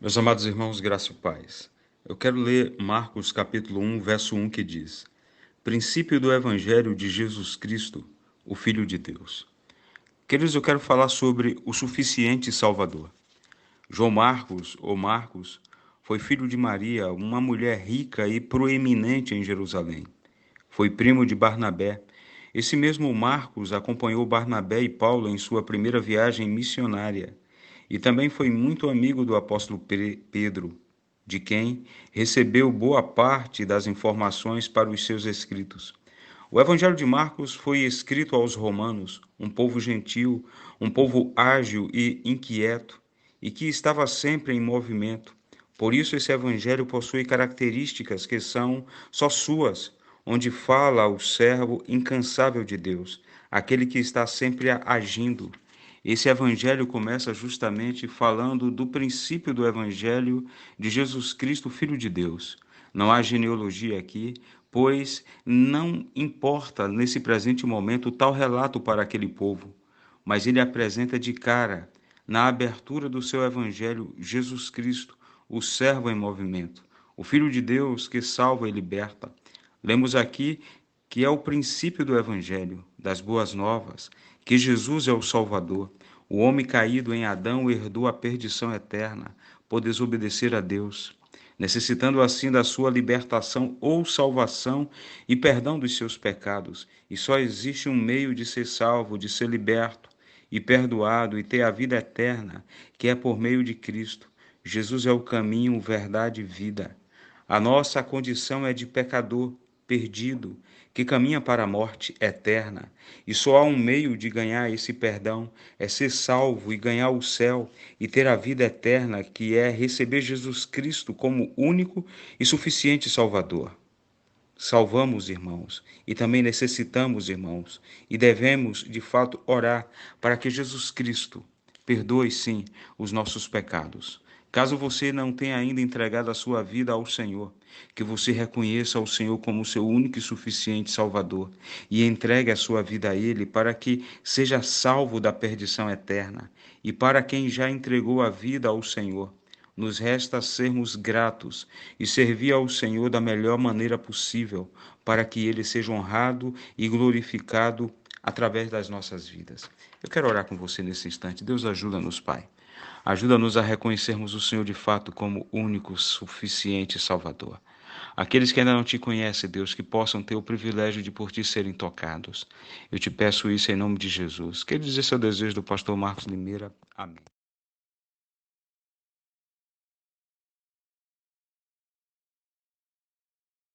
Meus amados irmãos, graça e paz. Eu quero ler Marcos capítulo 1, verso 1, que diz: Princípio do Evangelho de Jesus Cristo, o Filho de Deus. Queridos, eu quero falar sobre o suficiente Salvador. João Marcos, ou Marcos, foi filho de Maria, uma mulher rica e proeminente em Jerusalém. Foi primo de Barnabé. Esse mesmo Marcos acompanhou Barnabé e Paulo em sua primeira viagem missionária e também foi muito amigo do apóstolo Pedro, de quem recebeu boa parte das informações para os seus escritos. O Evangelho de Marcos foi escrito aos romanos, um povo gentil, um povo ágil e inquieto, e que estava sempre em movimento. Por isso, esse Evangelho possui características que são só suas, onde fala o servo incansável de Deus, aquele que está sempre agindo. Esse evangelho começa justamente falando do princípio do evangelho de Jesus Cristo, Filho de Deus. Não há genealogia aqui, pois não importa nesse presente momento tal relato para aquele povo, mas ele apresenta de cara, na abertura do seu evangelho, Jesus Cristo, o servo em movimento, o Filho de Deus que salva e liberta. Lemos aqui que é o princípio do Evangelho, das boas novas, que Jesus é o Salvador. O homem caído em Adão herdou a perdição eterna por desobedecer a Deus, necessitando assim da sua libertação ou salvação e perdão dos seus pecados. E só existe um meio de ser salvo, de ser liberto e perdoado e ter a vida eterna, que é por meio de Cristo. Jesus é o caminho, verdade e vida. A nossa condição é de pecador perdido, que caminha para a morte eterna, e só há um meio de ganhar esse perdão, é ser salvo e ganhar o céu e ter a vida eterna, que é receber Jesus Cristo como único e suficiente Salvador. Salvamos, irmãos, e também necessitamos, irmãos, e devemos, de fato, orar para que Jesus Cristo perdoe, sim, os nossos pecados. Caso você não tenha ainda entregado a sua vida ao Senhor, que você reconheça o Senhor como seu único e suficiente Salvador e entregue a sua vida a Ele para que seja salvo da perdição eterna. E para quem já entregou a vida ao Senhor, nos resta sermos gratos e servir ao Senhor da melhor maneira possível, para que Ele seja honrado e glorificado através das nossas vidas. Eu quero orar com você nesse instante. Deus ajuda-nos, Pai. Ajuda-nos a reconhecermos o Senhor de fato como único, suficiente Salvador. Aqueles que ainda não te conhecem, Deus, que possam ter o privilégio de por ti serem tocados. Eu te peço isso em nome de Jesus. Quero dizer seu desejo do pastor Marcos Limeira. Amém.